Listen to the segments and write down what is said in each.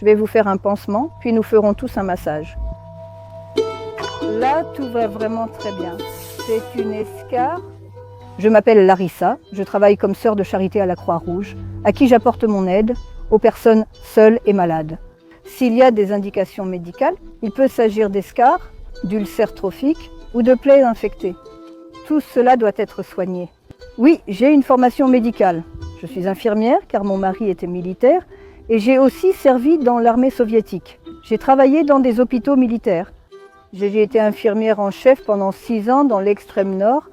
Je vais vous faire un pansement, puis nous ferons tous un massage. Là, tout va vraiment très bien. C'est une escarre. Je m'appelle Larissa, je travaille comme sœur de charité à la Croix-Rouge, à qui j'apporte mon aide aux personnes seules et malades. S'il y a des indications médicales, il peut s'agir d'escarres, d'ulcères trophiques ou de plaies infectées. Tout cela doit être soigné. Oui, j'ai une formation médicale. Je suis infirmière car mon mari était militaire et j'ai aussi servi dans l'armée soviétique. J'ai travaillé dans des hôpitaux militaires. J'ai été infirmière en chef pendant 6 ans dans l'extrême nord.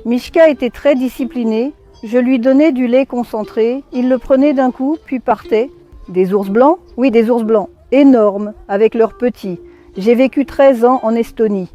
Mishka était très discipliné. Je lui donnais du lait concentré. Il le prenait d'un coup puis partait. Des ours blancs? Oui, des ours blancs. Énormes, avec leurs petits. J'ai vécu 13 ans en Estonie.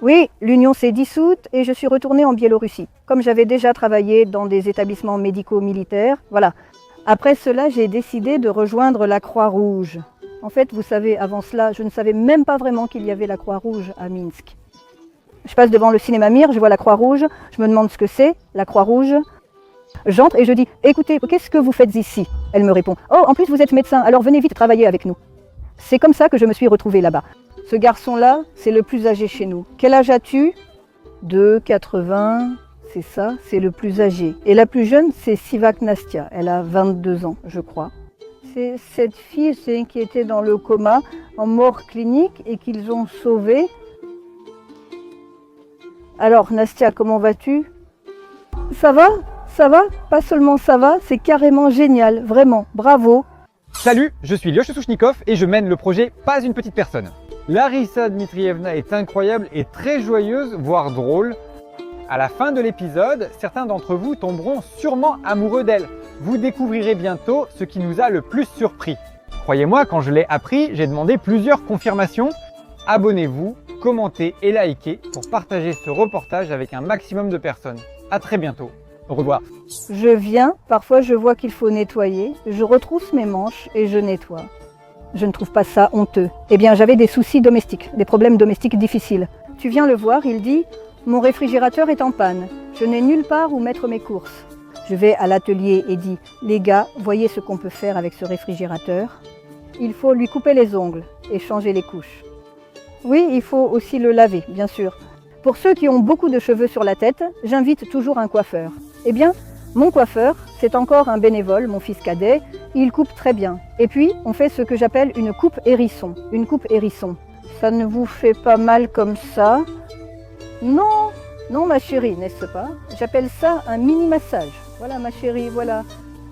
Oui, l'Union s'est dissoute et je suis retournée en Biélorussie. Comme j'avais déjà travaillé dans des établissements médicaux militaires, voilà. Après cela, j'ai décidé de rejoindre la Croix-Rouge. En fait, vous savez, avant cela, je ne savais même pas vraiment qu'il y avait la Croix-Rouge à Minsk. Je passe devant le cinéma Mir, je vois la Croix-Rouge, je me demande ce que c'est, la Croix-Rouge. J'entre et je dis « Écoutez, qu'est-ce que vous faites ici ?» Elle me répond « Oh, en plus vous êtes médecin, alors venez vite travailler avec nous. » C'est comme ça que je me suis retrouvée là-bas. Ce garçon-là, c'est le plus âgé chez nous. Quel âge as-tu? 2, 80, c'est ça, c'est le plus âgé. Et la plus jeune, c'est Sivak Nastia, elle a 22 ans, je crois. C'est cette fille qui était dans le coma, en mort clinique, et qu'ils ont sauvée. Alors, Nastia, comment vas-tu? Ça va? Ça va? Pas seulement ça va, c'est carrément génial, vraiment, bravo. Salut, je suis Lyoche Souchnikov et je mène le projet Pas une petite personne. Larissa Dmitrievna est incroyable et très joyeuse, voire drôle. À la fin de l'épisode, certains d'entre vous tomberont sûrement amoureux d'elle. Vous découvrirez bientôt ce qui nous a le plus surpris. Croyez-moi, quand je l'ai appris, j'ai demandé plusieurs confirmations. Abonnez-vous, commentez et likez pour partager ce reportage avec un maximum de personnes. À très bientôt. Au revoir. Je viens, parfois je vois qu'il faut nettoyer, je retrousse mes manches et je nettoie. Je ne trouve pas ça honteux. Eh bien, j'avais des soucis domestiques, des problèmes domestiques difficiles. Tu viens le voir, il dit « Mon réfrigérateur est en panne, je n'ai nulle part où mettre mes courses. » Je vais à l'atelier et dis « Les gars, voyez ce qu'on peut faire avec ce réfrigérateur. Il faut lui couper les ongles et changer les couches. » Oui, il faut aussi le laver, bien sûr. Pour ceux qui ont beaucoup de cheveux sur la tête, j'invite toujours un coiffeur. Eh bien, mon coiffeur, c'est encore un bénévole, mon fils cadet, il coupe très bien. Et puis, on fait ce que j'appelle une coupe hérisson. Une coupe hérisson. Ça ne vous fait pas mal comme ça? Non, non ma chérie, n'est-ce pas? J'appelle ça un mini-massage. Voilà ma chérie, voilà.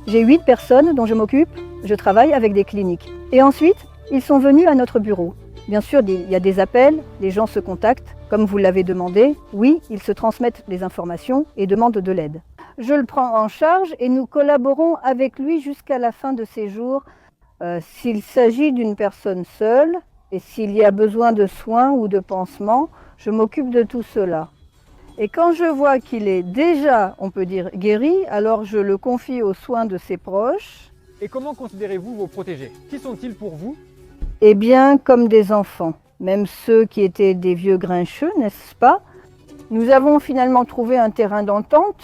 J'ai 8 personnes dont je m'occupe, je travaille avec des cliniques. Et ensuite, ils sont venus à notre bureau. Bien sûr, il y a des appels, les gens se contactent, comme vous l'avez demandé. Oui, ils se transmettent des informations et demandent de l'aide. Je le prends en charge et nous collaborons avec lui jusqu'à la fin de ses jours. S'il s'agit d'une personne seule et s'il y a besoin de soins ou de pansements, je m'occupe de tout cela. Et quand je vois qu'il est déjà, on peut dire, guéri, alors je le confie aux soins de ses proches. Et comment considérez-vous vos protégés? Qui sont-ils pour vous? Eh bien, comme des enfants, même ceux qui étaient des vieux grincheux, n'est-ce pas? Nous avons finalement trouvé un terrain d'entente.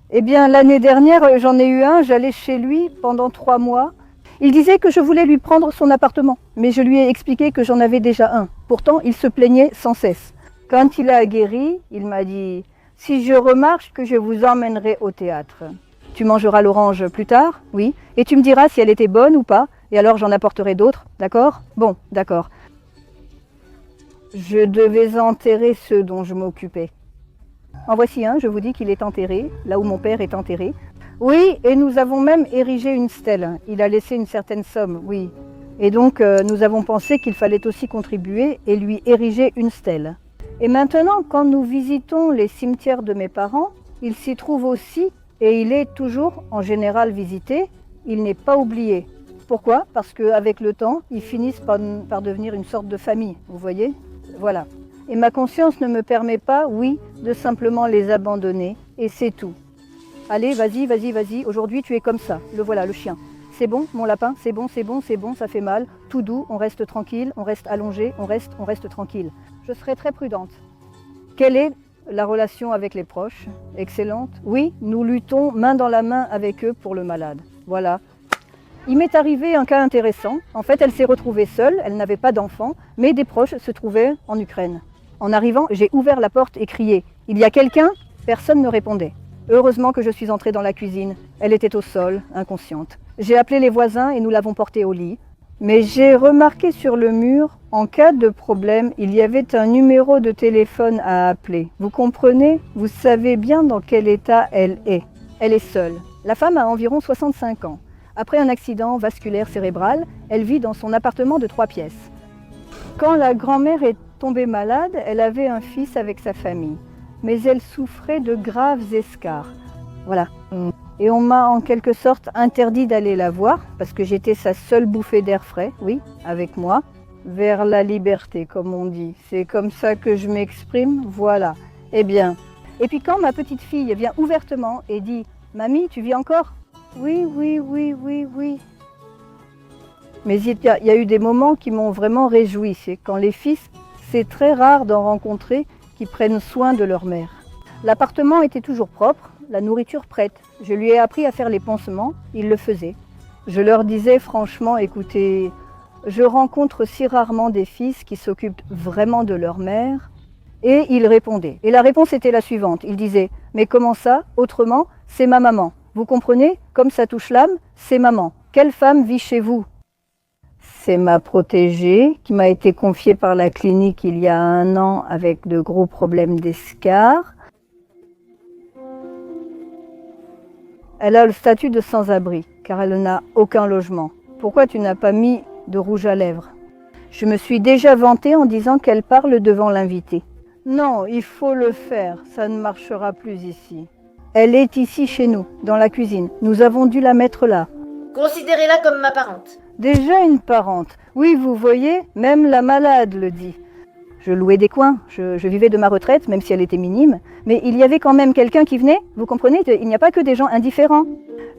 Eh bien, l'année dernière, j'en ai eu un, j'allais chez lui pendant 3 mois. Il disait que je voulais lui prendre son appartement, mais je lui ai expliqué que j'en avais déjà un. Pourtant, il se plaignait sans cesse. Quand il a guéri, il m'a dit « Si je remarque que je vous emmènerai au théâtre. Tu mangeras l'orange plus tard, oui, et tu me diras si elle était bonne ou pas, et alors j'en apporterai d'autres, d'accord? Bon, d'accord. » Je devais enterrer ceux dont je m'occupais. En voici un, je vous dis qu'il est enterré, là où mon père est enterré. Oui, et nous avons même érigé une stèle. Il a laissé une certaine somme, oui. Et donc, nous avons pensé qu'il fallait aussi contribuer et lui ériger une stèle. Et maintenant, quand nous visitons les cimetières de mes parents, il s'y trouve aussi, et il est toujours en général visité, il n'est pas oublié. Pourquoi? Parce qu'avec le temps, ils finissent par devenir une sorte de famille, vous voyez? Voilà. Et ma conscience ne me permet pas, oui, de simplement les abandonner, et c'est tout. Allez, vas-y, vas-y, vas-y, aujourd'hui tu es comme ça, le voilà, le chien. C'est bon, mon lapin, c'est bon, c'est bon, c'est bon, ça fait mal, tout doux, on reste tranquille, on reste allongé, on reste tranquille. Je serai très prudente. Quelle est la relation avec les proches? Excellente. Oui, nous luttons main dans la main avec eux pour le malade. Voilà. Il m'est arrivé un cas intéressant. En fait, elle s'est retrouvée seule, elle n'avait pas d'enfant, mais des proches se trouvaient en Ukraine. En arrivant, j'ai ouvert la porte et crié « Il y a quelqu'un ?» Personne ne répondait. Heureusement que je suis entrée dans la cuisine. Elle était au sol, inconsciente. J'ai appelé les voisins et nous l'avons portée au lit. Mais j'ai remarqué sur le mur, en cas de problème, il y avait un numéro de téléphone à appeler. Vous comprenez? Vous savez bien dans quel état elle est. Elle est seule. La femme a environ 65 ans. Après un accident vasculaire cérébral, elle vit dans son appartement de 3 pièces. Quand la grand-mère est tombée malade, elle avait un fils avec sa famille. Mais elle souffrait de graves escarres. Voilà. Et on m'a en quelque sorte interdit d'aller la voir, parce que j'étais sa seule bouffée d'air frais, oui, avec moi, vers la liberté, comme on dit. C'est comme ça que je m'exprime, voilà. Eh bien, et puis quand ma petite fille vient ouvertement et dit « Mamie, tu vis encore ?» Oui, oui, oui, oui, oui. Mais il y a eu des moments qui m'ont vraiment réjoui. C'est quand les fils, c'est très rare d'en rencontrer qui prennent soin de leur mère. L'appartement était toujours propre, la nourriture prête. Je lui ai appris à faire les pansements, il le faisait. Je leur disais franchement, écoutez, je rencontre si rarement des fils qui s'occupent vraiment de leur mère. Et il répondait. Et la réponse était la suivante. Il disait, mais comment ça? Autrement, c'est ma maman. Vous comprenez? Comme ça touche l'âme, c'est maman. Quelle femme vit chez vous? C'est ma protégée qui m'a été confiée par la clinique il y a 1 an avec de gros problèmes d'escarres. Elle a le statut de sans-abri car elle n'a aucun logement. Pourquoi tu n'as pas mis de rouge à lèvres? Je me suis déjà vantée en disant qu'elle parle devant l'invité. Non, il faut le faire, ça ne marchera plus ici. Elle est ici chez nous, dans la cuisine. Nous avons dû la mettre là. Considérez-la comme ma parente. Déjà une parente. Oui, vous voyez, même la malade le dit. Je louais des coins, je vivais de ma retraite, même si elle était minime. Mais il y avait quand même quelqu'un qui venait, vous comprenez, il n'y a pas que des gens indifférents.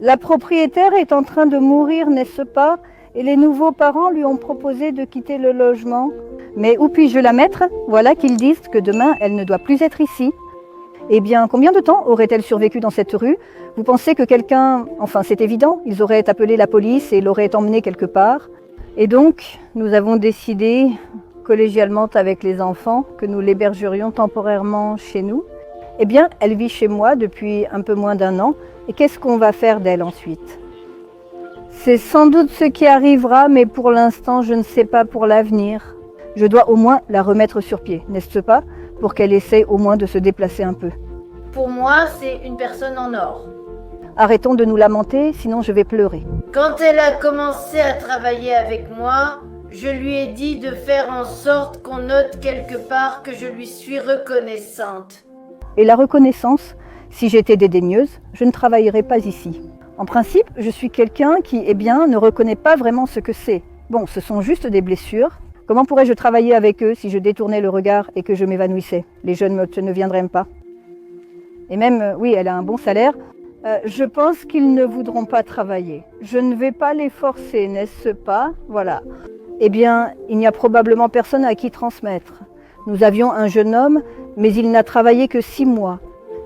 La propriétaire est en train de mourir, n'est-ce pas? Et les nouveaux parents lui ont proposé de quitter le logement. Mais où puis-je la mettre? Voilà qu'ils disent que demain, elle ne doit plus être ici. Eh bien, combien de temps aurait-elle survécu dans cette rue? Vous pensez que quelqu'un... Enfin, c'est évident, ils auraient appelé la police et l'auraient emmenée quelque part. Et donc, nous avons décidé, collégialement avec les enfants, que nous l'hébergerions temporairement chez nous. Eh bien, elle vit chez moi depuis un peu moins d'1 an. Et qu'est-ce qu'on va faire d'elle ensuite? C'est sans doute ce qui arrivera, mais pour l'instant, je ne sais pas pour l'avenir. Je dois au moins la remettre sur pied, n'est-ce pas? Pour qu'elle essaye au moins de se déplacer un peu. Pour moi, c'est une personne en or. Arrêtons de nous lamenter, sinon je vais pleurer. Quand elle a commencé à travailler avec moi, je lui ai dit de faire en sorte qu'on note quelque part que je lui suis reconnaissante. Et la reconnaissance, si j'étais dédaigneuse, je ne travaillerais pas ici. En principe, je suis quelqu'un qui, ne reconnaît pas vraiment ce que c'est. Bon, ce sont juste des blessures. Comment pourrais-je travailler avec eux si je détournais le regard et que je m'évanouissais? Les jeunes ne viendraient pas. Et même, oui, elle a un bon salaire. Je pense qu'ils ne voudront pas travailler. Je ne vais pas les forcer, n'est-ce pas? Voilà. Eh bien, il n'y a probablement personne à qui transmettre. Nous avions un jeune homme, mais il n'a travaillé que 6 mois.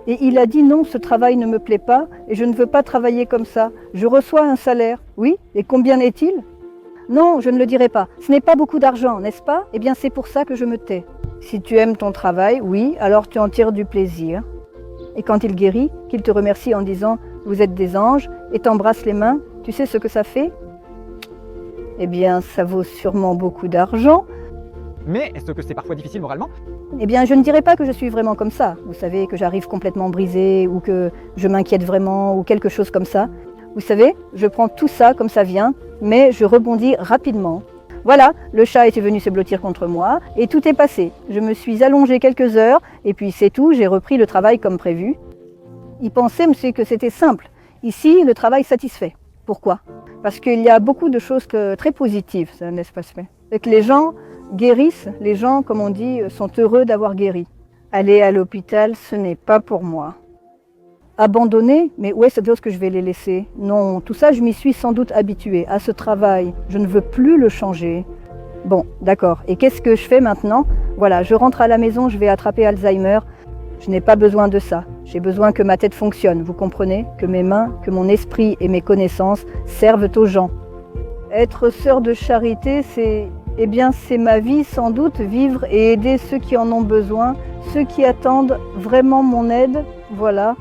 Et il a dit non, ce travail ne me plaît pas et je ne veux pas travailler comme ça. Je reçois un salaire. Oui, et combien est-il? Non, je ne le dirai pas. Ce n'est pas beaucoup d'argent, n'est-ce pas? Eh bien, c'est pour ça que je me tais. Si tu aimes ton travail, oui, alors tu en tires du plaisir. Et quand il guérit, qu'il te remercie en disant « Vous êtes des anges » et t'embrasse les mains, tu sais ce que ça fait? Eh bien, ça vaut sûrement beaucoup d'argent. Mais est-ce que c'est parfois difficile moralement? Eh bien, je ne dirais pas que je suis vraiment comme ça. Vous savez, que j'arrive complètement brisée ou que je m'inquiète vraiment ou quelque chose comme ça. Vous savez, je prends tout ça comme ça vient, mais je rebondis rapidement. Voilà, le chat était venu se blottir contre moi et tout est passé. Je me suis allongée quelques heures et puis c'est tout, j'ai repris le travail comme prévu. Il pensait, monsieur, que c'était simple. Ici, le travail satisfait. Pourquoi? Parce qu'il y a beaucoup de choses très positives, c'est un espace fait. Et que les gens guérissent, les gens, comme on dit, sont heureux d'avoir guéri. Aller à l'hôpital, ce n'est pas pour moi. Abandonner? Mais où est-ce que je vais les laisser? Non, tout ça, je m'y suis sans doute habituée. À ce travail, je ne veux plus le changer. Bon, d'accord. Et qu'est-ce que je fais maintenant? Voilà, je rentre à la maison, je vais attraper Alzheimer. Je n'ai pas besoin de ça. J'ai besoin que ma tête fonctionne, vous comprenez? Que mes mains, que mon esprit et mes connaissances servent aux gens. Être sœur de charité, c'est ma vie sans doute, vivre et aider ceux qui en ont besoin, ceux qui attendent vraiment mon aide, voilà.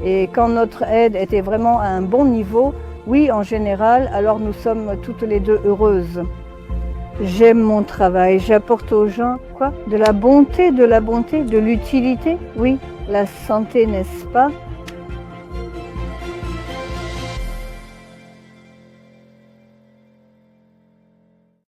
Et quand notre aide était vraiment à un bon niveau, oui, en général, alors nous sommes toutes les deux heureuses. J'aime mon travail, j'apporte aux gens de la bonté, de l'utilité, oui, la santé, n'est-ce pas?